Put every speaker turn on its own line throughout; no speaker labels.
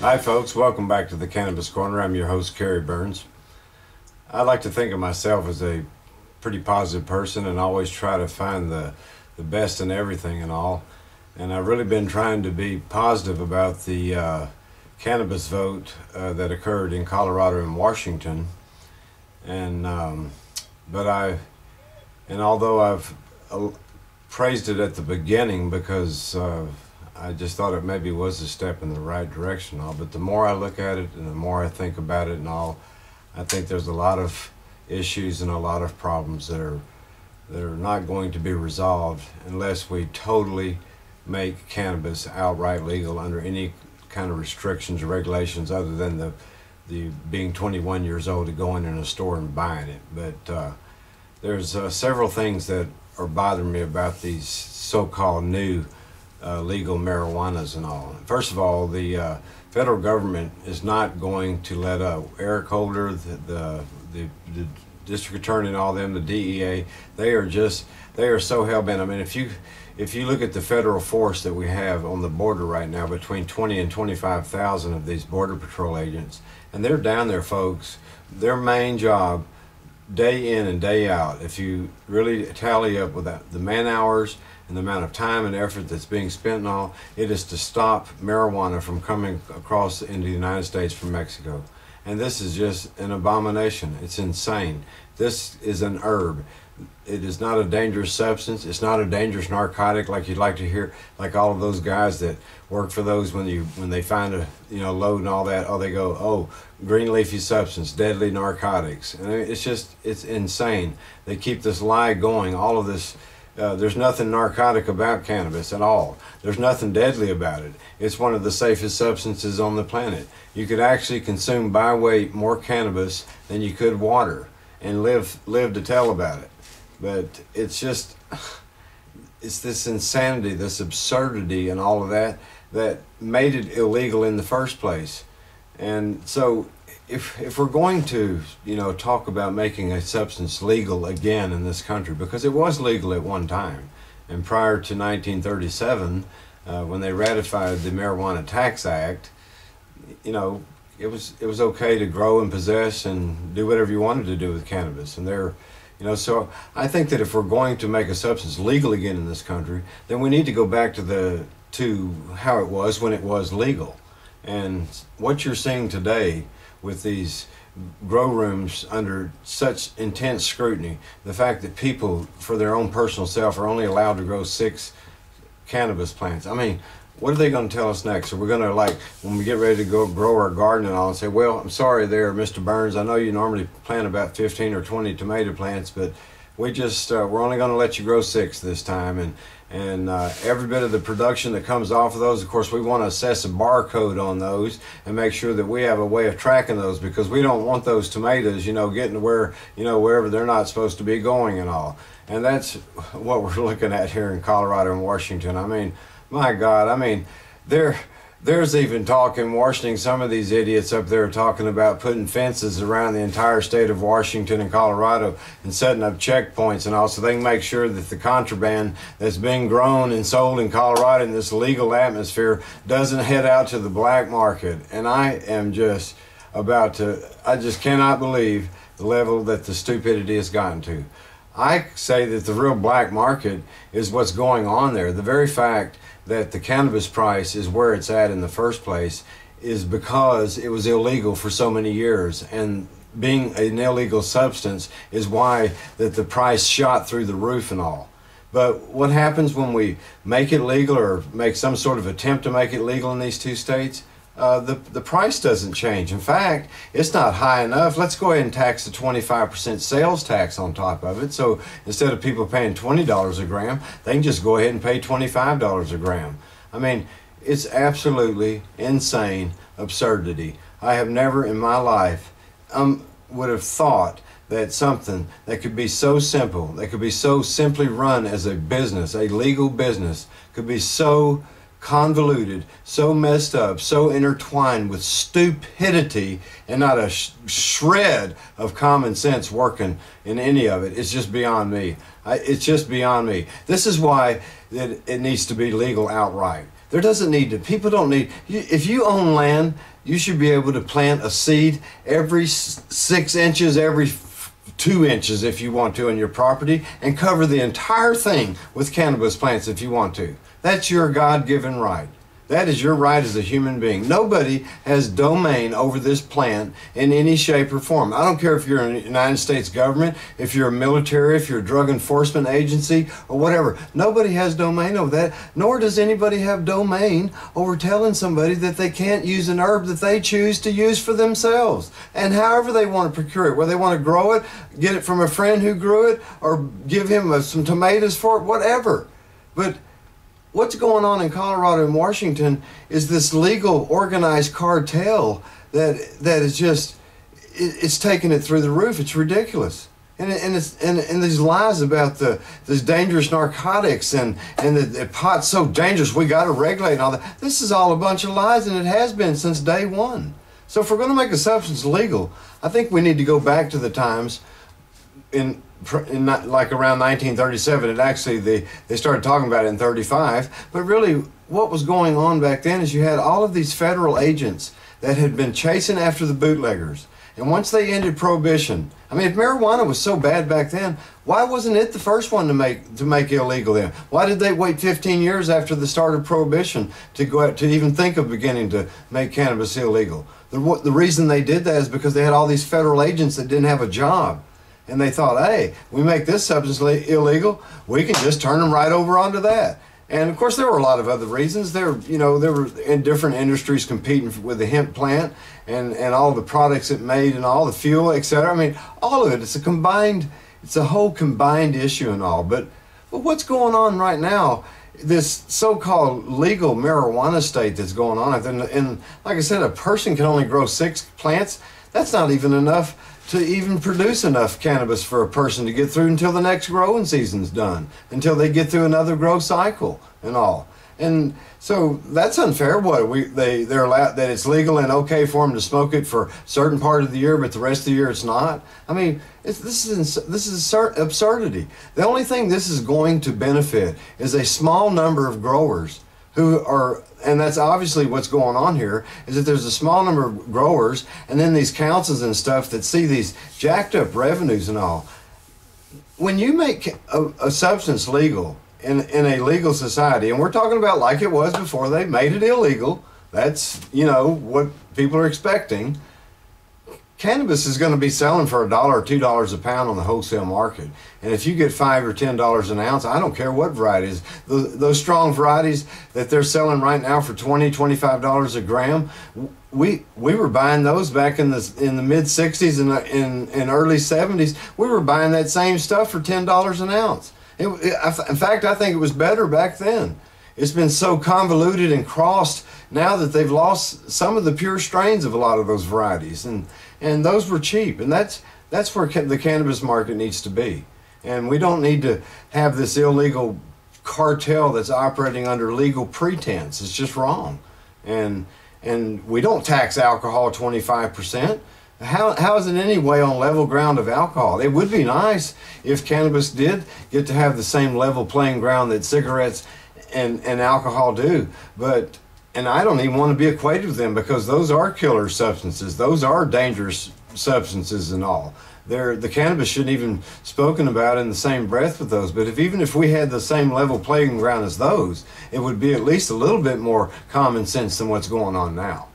Hi folks, welcome back to the Cannabis Corner. I'm your host, Kerry Burns. I like to think of myself as a pretty positive person and always try to find the best in everything and all. And I've really been trying to be positive about the cannabis vote that occurred in Colorado and Washington. And although I've praised it at the beginning because I just thought it maybe was a step in the right direction and all, but the more I look at it and the more I think about it and all, I think there's a lot of issues and a lot of problems that are not going to be resolved unless we totally make cannabis outright legal under any kind of restrictions or regulations other than the being 21 years old to go in a store and buying it. But there's several things that are bothering me about these so-called new legal marijuanas and all. First of all, the federal government is not going to let Eric Holder, the district attorney and all them, the DEA, they are so hell-bent. I mean, if you look at the federal force that we have on the border right now, between 20 and 25,000 of these border patrol agents, and they're down there, folks, their main job day in and day out, if you really tally up with the man hours and the amount of time and effort that's being spent and all, it is to stop marijuana from coming across into the United States from Mexico. And this is just an abomination. It's insane. This is an herb. It is not a dangerous substance. It's not a dangerous narcotic like you'd like to hear, like all of those guys that work for those when they find a load and all that, they go, oh, green leafy substance, deadly narcotics. And it's insane. They keep this lie going, all of this. There's nothing narcotic about cannabis at all. There's nothing deadly about it. It's one of the safest substances on the planet. You could actually consume by weight more cannabis than you could water and live to tell about it. But it's this insanity, this absurdity and all of that made it illegal in the first place. And so if we're going to talk about making a substance legal again in this country, because it was legal at one time, and prior to 1937 when they ratified the Marijuana Tax Act, it was okay to grow and possess and do whatever you wanted to do with cannabis. And so I think that if we're going to make a substance legal again in this country, then we need to go back to how it was when it was legal. And what you're seeing today with these grow rooms under such intense scrutiny, the fact that people for their own personal self are only allowed to grow 6 cannabis plants. I mean, what are they going to tell us next? Are we going to, like, when we get ready to go grow our garden and all, and say, well, I'm sorry there, Mr. Burns, I know you normally plant about 15 or 20 tomato plants, but we're only going to let you grow 6 this time, and every bit of the production that comes off of those, of course, we want to assess a barcode on those and make sure that we have a way of tracking those, because we don't want those tomatoes, getting to where, wherever they're not supposed to be going and all. And that's what we're looking at here in Colorado and Washington. I mean, my God, I mean, there's even talk in Washington, some of these idiots up there are talking about putting fences around the entire state of Washington and Colorado and setting up checkpoints and all, so they can make sure that the contraband that's being grown and sold in Colorado in this legal atmosphere doesn't head out to the black market. And I just cannot believe the level that the stupidity has gotten to. I say that the real black market is what's going on there. The very fact that the cannabis price is where it's at in the first place is because it was illegal for so many years, and being an illegal substance is why that the price shot through the roof and all. But what happens when we make it legal, or make some sort of attempt to make it legal in these 2 states? The price doesn't change. In fact, it's not high enough. Let's go ahead and tax the 25% sales tax on top of it. So instead of people paying $20 a gram, they can just go ahead and pay $25 a gram. I mean, it's absolutely insane absurdity. I have never in my life would have thought that something that could be so simple, that could be so simply run as a business, a legal business, could be so convoluted, so messed up, so intertwined with stupidity, and not a shred of common sense working in any of it. It's just beyond me. It's just beyond me. This is why it needs to be legal outright. There doesn't need to, people don't need, if you own land, you should be able to plant a seed every 6 inches, every 2 inches if you want to on your property, and cover the entire thing with cannabis plants if you want to. That's your God-given right. That is your right as a human being. Nobody has domain over this plant in any shape or form. I don't care if you're in the United States government, if you're a military, if you're a drug enforcement agency, or whatever. Nobody has domain over that, nor does anybody have domain over telling somebody that they can't use an herb that they choose to use for themselves. And however they want to procure it, whether they want to grow it, get it from a friend who grew it, or give him some tomatoes for it, whatever. But what's going on in Colorado and Washington is this legal organized cartel that is just, it's taking it through the roof. It's ridiculous. And these lies about this dangerous narcotics and the pot's so dangerous we got to regulate and all that. This is all a bunch of lies, and it has been since day one. So if we're going to make a substance legal, I think we need to go back to the times like around 1937. It actually, they started talking about it in 35, but really what was going on back then is you had all of these federal agents that had been chasing after the bootleggers. And once they ended prohibition, I mean, if marijuana was so bad back then, why wasn't it the first one to make illegal then? Why did they wait 15 years after the start of prohibition to go out to even think of beginning to make cannabis illegal? The reason they did that is because they had all these federal agents that didn't have a job. And they thought, hey, we make this substance illegal, we can just turn them right over onto that. And of course, there were a lot of other reasons. There were in different industries competing with the hemp plant and all the products it made and all the fuel, etc. I mean, all of it. It's a whole combined issue and all. But what's going on right now? This so-called legal marijuana state that's going on, and like I said, a person can only grow 6 plants. That's not even enough to even produce enough cannabis for a person to get through until the next growing season's done, until they get through another grow cycle and all. And so that's unfair. They're allowed that it's legal and okay for them to smoke it for a certain part of the year, but the rest of the year it's not. I mean, this is absurdity. The only thing this is going to benefit is a small number of growers who are, and that's obviously what's going on here, is that there's a small number of growers and then these councils and stuff that see these jacked up revenues and all. When you make a substance legal in a legal society, and we're talking about like it was before they made it illegal, that's, what people are expecting. Cannabis is going to be selling for $1 or $2 a pound on the wholesale market. And if you get $5 or $10 an ounce, I don't care what variety it is. Those strong varieties that they're selling right now for $20, $25 a gram, we were buying those back in the mid 60s and early 70s. We were buying that same stuff for $10 an ounce. In fact, I think it was better back then. It's been so convoluted and crossed now that they've lost some of the pure strains of a lot of those varieties, and those were cheap, and that's where the cannabis market needs to be. And we don't need to have this illegal cartel that's operating under legal pretense. It's just wrong. And we don't tax alcohol 25%. How is it any way on level ground of alcohol? It would be nice if cannabis did get to have the same level playing ground that cigarettes and alcohol do, and I don't even want to be equated with them, because those are killer substances. Those are dangerous substances and all. The cannabis shouldn't even spoken about in the same breath with those. But even if we had the same level playing ground as those, it would be at least a little bit more common sense than what's going on now.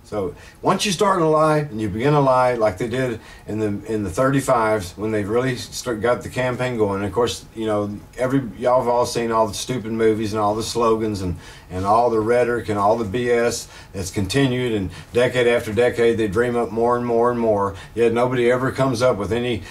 So once you start a lie and you begin a lie like they did in the 35s when they really got the campaign going, and of course, y'all have all seen all the stupid movies and all the slogans and all the rhetoric and all the BS that's continued, and decade after decade they dream up more and more and more, yet nobody ever comes up with any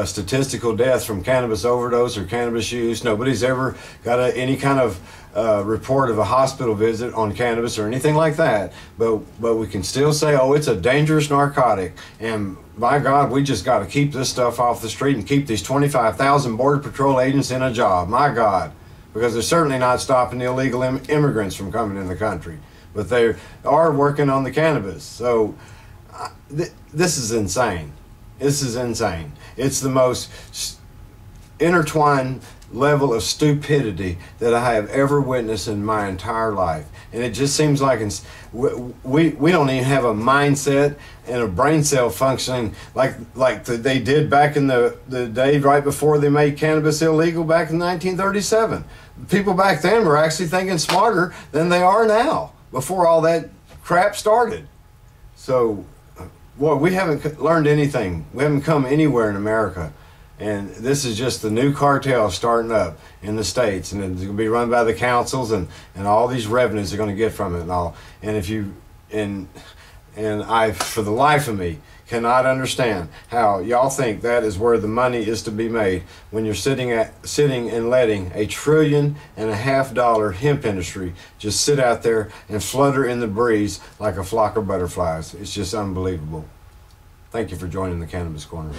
statistical death from cannabis overdose or cannabis use. Nobody's ever got any kind of report of a hospital visit on cannabis or anything like that, but we can still say, oh, it's a dangerous narcotic, and by God, we just got to keep this stuff off the street and keep these 25,000 Border Patrol agents in a job. My God, because they're certainly not stopping the illegal immigrants from coming in the country, but they are working on the cannabis. So this is insane. This is insane. It's the most intertwined level of stupidity that I have ever witnessed in my entire life. And it just seems like we don't even have a mindset and a brain cell functioning like they did back in the day right before they made cannabis illegal back in 1937. People back then were actually thinking smarter than they are now, before all that crap started. So, boy, we haven't learned anything. We haven't come anywhere in America. And this is just the new cartel starting up in the States, and it's going to be run by the councils, and all these revenues they're going to get from it and all. And if you, and I, for the life of me, cannot understand how y'all think that is where the money is to be made when you're sitting and letting $1.5 trillion hemp industry just sit out there and flutter in the breeze like a flock of butterflies. It's just unbelievable. Thank you for joining the Cannabis Corner.